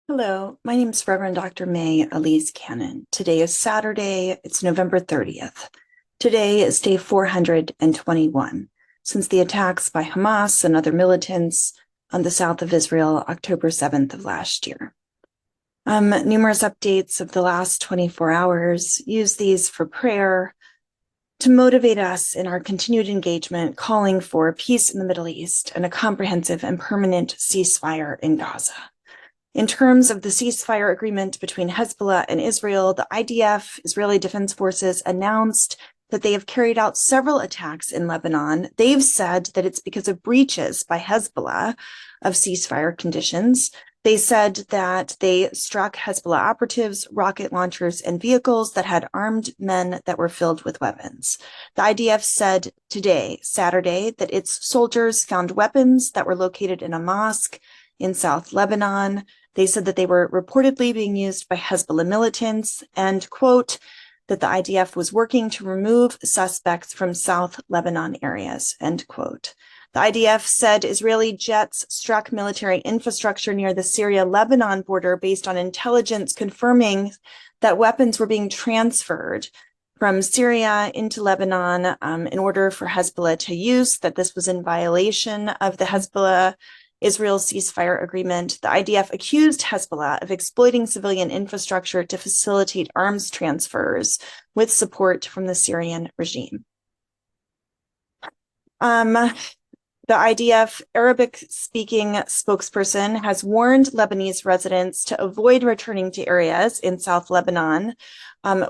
Hello, my name is Reverend Dr. May Elise Cannon. Today is Saturday, it's November 30th. Today is day 421 since the attacks by Hamas and other militants on the south of Israel, October 7th of last year. Numerous updates of the last 24 hours. Use these for prayer to motivate us in our continued engagement, calling for peace in the Middle East and a comprehensive and permanent ceasefire in Gaza. In terms of the ceasefire agreement between Hezbollah and Israel, the IDF, Israeli Defense Forces, announced that they have carried out several attacks in Lebanon. They've said that it's because of breaches by Hezbollah of ceasefire conditions. They said that they struck Hezbollah operatives, rocket launchers, and vehicles that had armed men that were filled with weapons. The IDF said today, Saturday, that its soldiers found weapons that were located in a mosque in South Lebanon. They said that they were reportedly being used by Hezbollah militants and, quote, that the IDF was working to remove suspects from South Lebanon areas, end quote. The IDF said Israeli jets struck military infrastructure near the Syria-Lebanon border based on intelligence confirming that weapons were being transferred from Syria into Lebanon in order for Hezbollah to use, that this was in violation of the Hezbollah-Israel ceasefire agreement. The IDF accused Hezbollah of exploiting civilian infrastructure to facilitate arms transfers with support from the Syrian regime. The IDF Arabic-speaking spokesperson has warned Lebanese residents to avoid returning to areas in South Lebanon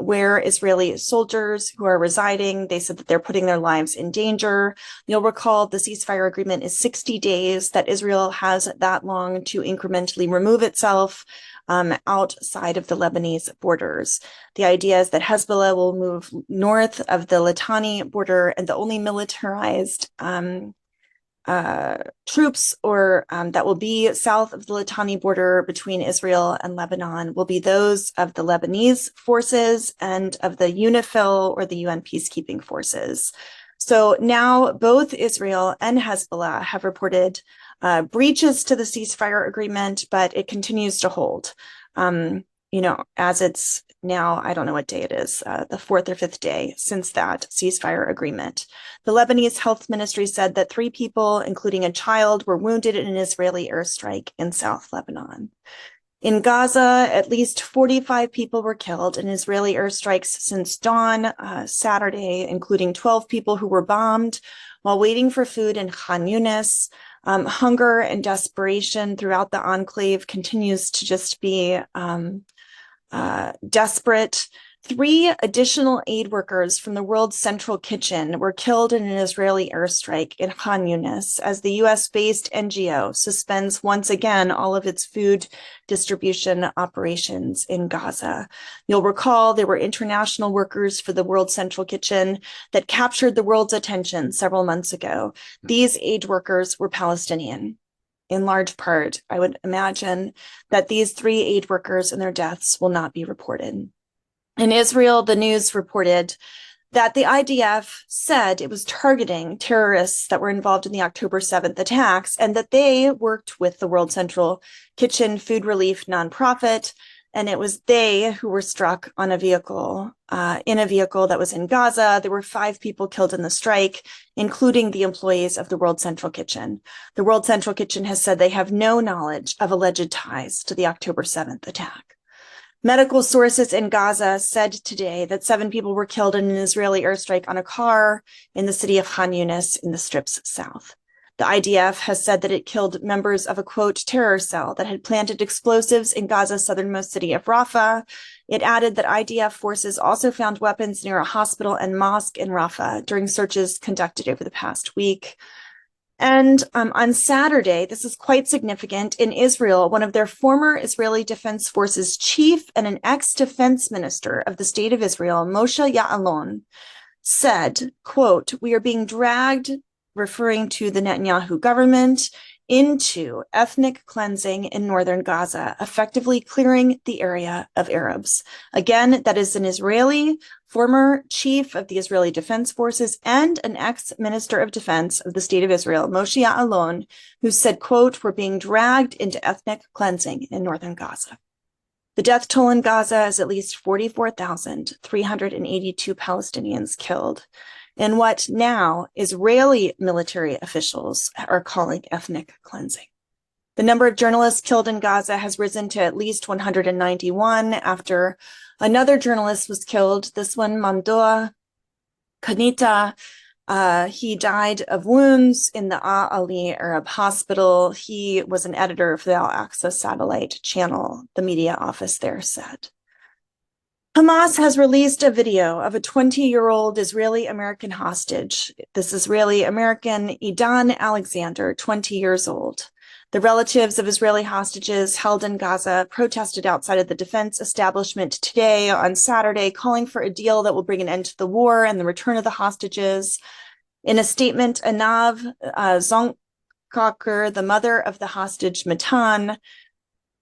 where Israeli soldiers who are residing. They said that they're putting their lives in danger. You'll recall the ceasefire agreement is 60 days, that Israel has that long to incrementally remove itself outside of the Lebanese borders. The idea is that Hezbollah will move north of the Litani border, and the only militarized troops that will be south of the Litani border between Israel and Lebanon will be those of the Lebanese forces and of the UNIFIL, or the UN peacekeeping forces. So now both Israel and Hezbollah have reported breaches to the ceasefire agreement, but it continues to hold. As it's now, I don't know what day it is, the fourth or fifth day since that ceasefire agreement. The Lebanese health ministry said that 3 people, including a child, were wounded in an Israeli airstrike in South Lebanon. In Gaza, at least 45 people were killed in Israeli airstrikes since dawn Saturday, including 12 people who were bombed while waiting for food in Khan Yunis. Hunger and desperation throughout the enclave continues to just be desperate. 3 additional aid workers from the World Central Kitchen were killed in an Israeli airstrike in Khan Yunis as the US-based NGO suspends once again all of its food distribution operations in Gaza. You'll recall there were international workers for the World Central Kitchen that captured the world's attention several months ago. These aid workers were Palestinian. In large part, I would imagine that these 3 aid workers and their deaths will not be reported. In Israel, the news reported that the IDF said it was targeting terrorists that were involved in the October 7th attacks, and that they worked with the World Central Kitchen food relief nonprofit, and it was they who were struck on a vehicle, in a vehicle that was in Gaza. There were 5 people killed in the strike, including the employees of the World Central Kitchen. The World Central Kitchen has said they have no knowledge of alleged ties to the October 7th attack. Medical sources in Gaza said today that 7 people were killed in an Israeli airstrike on a car in the city of Khan Yunis in the Strip's south. The IDF has said that it killed members of a, quote, terror cell that had planted explosives in Gaza's southernmost city of Rafah. It added that IDF forces also found weapons near a hospital and mosque in Rafah during searches conducted over the past week. And on Saturday, this is quite significant, in Israel, one of their former Israeli Defense Forces chief and an ex-defense minister of the state of Israel, Moshe Ya'alon, said, quote, "We are being dragged," referring to the Netanyahu government, into ethnic cleansing in northern Gaza, effectively clearing the area of Arabs. Again, that is an Israeli former chief of the Israeli Defense Forces and an ex-minister of defense of the state of Israel, Moshe Ya'alon, who said, quote, "We're being dragged into ethnic cleansing in northern Gaza." The death toll in Gaza is at least 44,382 Palestinians killed in what now Israeli military officials are calling ethnic cleansing. The number of journalists killed in Gaza has risen to at least 191 after another journalist was killed, this one, Mamdoua Kanita. He died of wounds in the Ali Arab Hospital. He was an editor of the Al-Aqsa satellite channel, the media office there said. Hamas has released a video of a 20-year-old Israeli-American hostage. This Israeli-American Idan Alexander, 20 years old. The relatives of Israeli hostages held in Gaza protested outside of the defense establishment today on Saturday, calling for a deal that will bring an end to the war and the return of the hostages. In a statement, Anav Zonkaker, the mother of the hostage Matan,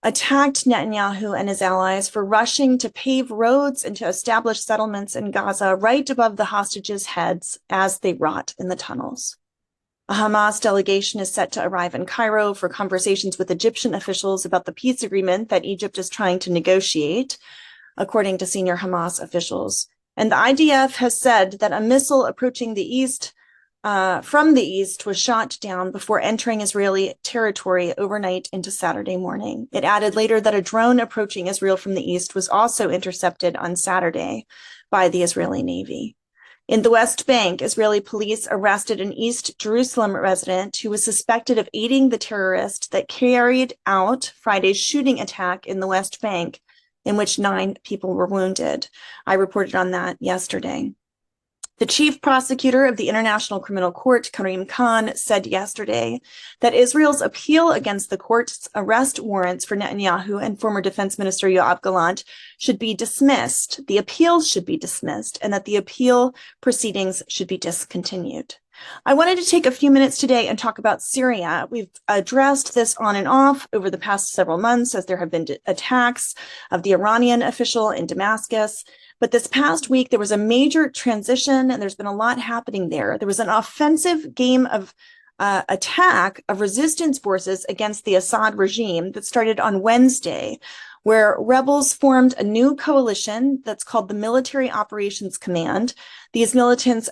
attacked Netanyahu and his allies for rushing to pave roads and to establish settlements in Gaza right above the hostages' heads as they rot in the tunnels. A Hamas delegation is set to arrive in Cairo for conversations with Egyptian officials about the peace agreement that Egypt is trying to negotiate, according to senior Hamas officials. And the IDF has said that a missile approaching the east from the east was shot down before entering Israeli territory overnight into Saturday morning. It added later that a drone approaching Israel from the east was also intercepted on Saturday by the Israeli Navy. In the West Bank, Israeli police arrested an East Jerusalem resident who was suspected of aiding the terrorist that carried out Friday's shooting attack in the West Bank, in which 9 people were wounded. I reported on that yesterday. The chief prosecutor of the International Criminal Court, Karim Khan, said yesterday that Israel's appeal against the court's arrest warrants for Netanyahu and former Defense Minister Yoav Gallant should be dismissed. The appeal should be dismissed, and that the appeal proceedings should be discontinued. I wanted to take a few minutes today and talk about Syria. We've addressed this on and off over the past several months as there have been attacks of the Iranian official in Damascus. But this past week, there was a major transition and there's been a lot happening there. There was an offensive game of attack of resistance forces against the Assad regime that started on Wednesday, where rebels formed a new coalition that's called the Military Operations Command. These militants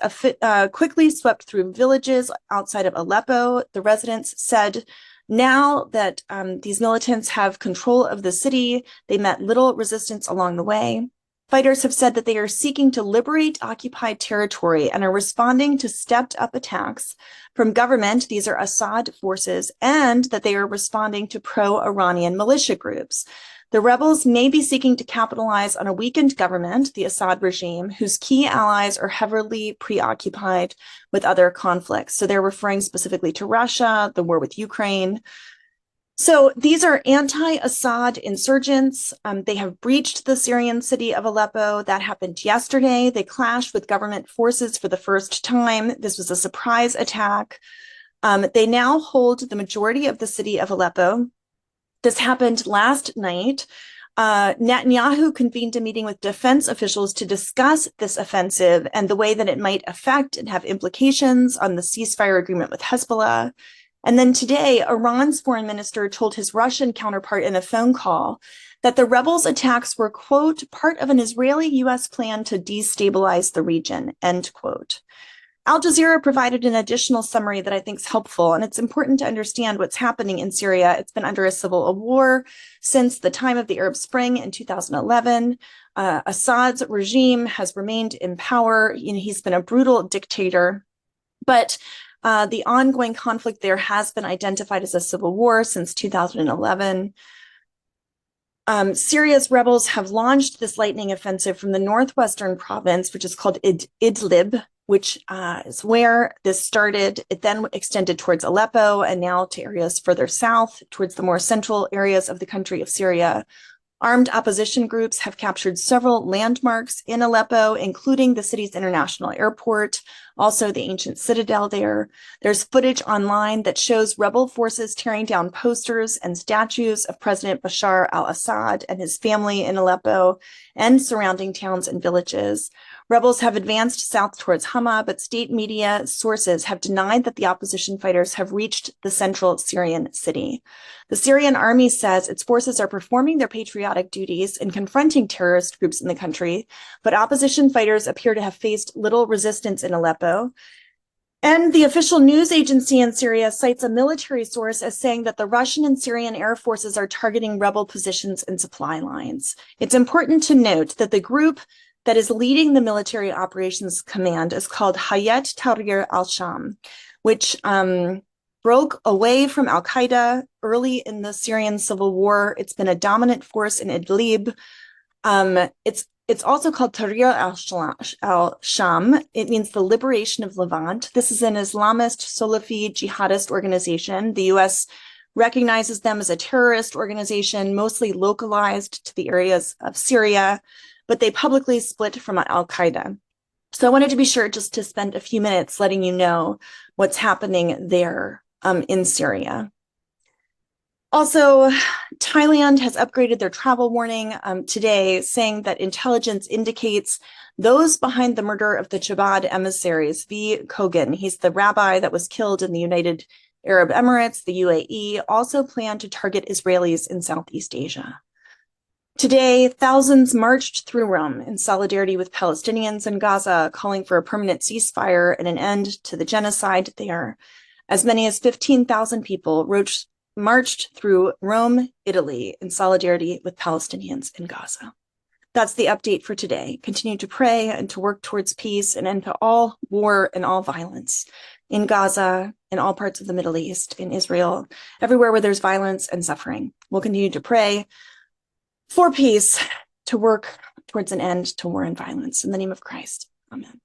quickly swept through villages outside of Aleppo. The residents said now that these militants have control of the city, they met little resistance along the way. Fighters have said that they are seeking to liberate occupied territory and are responding to stepped-up attacks from government, these are Assad forces, and that they are responding to pro-Iranian militia groups. The rebels may be seeking to capitalize on a weakened government, the Assad regime, whose key allies are heavily preoccupied with other conflicts. So they're referring specifically to Russia, the war with Ukraine. So these are anti-Assad insurgents. They have breached the Syrian city of Aleppo. That happened yesterday. They clashed with government forces for the first time. This was a surprise attack. They now hold the majority of the city of Aleppo. This happened last night. Netanyahu convened a meeting with defense officials to discuss this offensive and the way that it might affect and have implications on the ceasefire agreement with Hezbollah. And then today, Iran's foreign minister told his Russian counterpart in a phone call that the rebels' attacks were, quote, part of an Israeli-U.S. plan to destabilize the region, end quote. Al Jazeera provided an additional summary that I think is helpful, and it's important to understand what's happening in Syria. It's been under a civil war since the time of the Arab Spring in 2011. Assad's regime has remained in power. He's been a brutal dictator, but the ongoing conflict there has been identified as a civil war since 2011. Syria's rebels have launched this lightning offensive from the northwestern province, which is called Idlib, which is where this started. It then extended towards Aleppo and now to areas further south, towards the more central areas of the country of Syria. Armed opposition groups have captured several landmarks in Aleppo, including the city's international airport, also the ancient citadel there. There's footage online that shows rebel forces tearing down posters and statues of President Bashar al-Assad and his family in Aleppo and surrounding towns and villages. Rebels have advanced south towards Hama, but state media sources have denied that the opposition fighters have reached the central Syrian city. The Syrian army says its forces are performing their patriotic duties in confronting terrorist groups in the country, but opposition fighters appear to have faced little resistance in Aleppo. And the official news agency in Syria cites a military source as saying that the Russian and Syrian air forces are targeting rebel positions and supply lines. It's important to note that the group that is leading the military operations command is called Hayat Tahrir al-Sham, which broke away from al-Qaeda early in the Syrian civil war. It's been a dominant force in Idlib. It's also called Tahrir al-Sham. It means the liberation of Levant. This is an Islamist Salafi jihadist organization. The U.S. recognizes them as a terrorist organization, mostly localized to the areas of Syria, but they publicly split from al-Qaeda. So I wanted to be sure just to spend a few minutes letting you know what's happening there in Syria. Also, Thailand has upgraded their travel warning today, saying that intelligence indicates those behind the murder of the Chabad emissaries, V. Kogan, he's the rabbi that was killed in the United Arab Emirates, the UAE, also plan to target Israelis in Southeast Asia. Today, thousands marched through Rome in solidarity with Palestinians in Gaza, calling for a permanent ceasefire and an end to the genocide there. As many as 15,000 people marched through Rome, Italy, in solidarity with Palestinians in Gaza. That's the update for today. Continue to pray and to work towards peace and end to all war and all violence in Gaza, in all parts of the Middle East, in Israel, everywhere where there's violence and suffering. We'll continue to pray for peace, to work towards an end to war and violence. In the name of Christ, amen.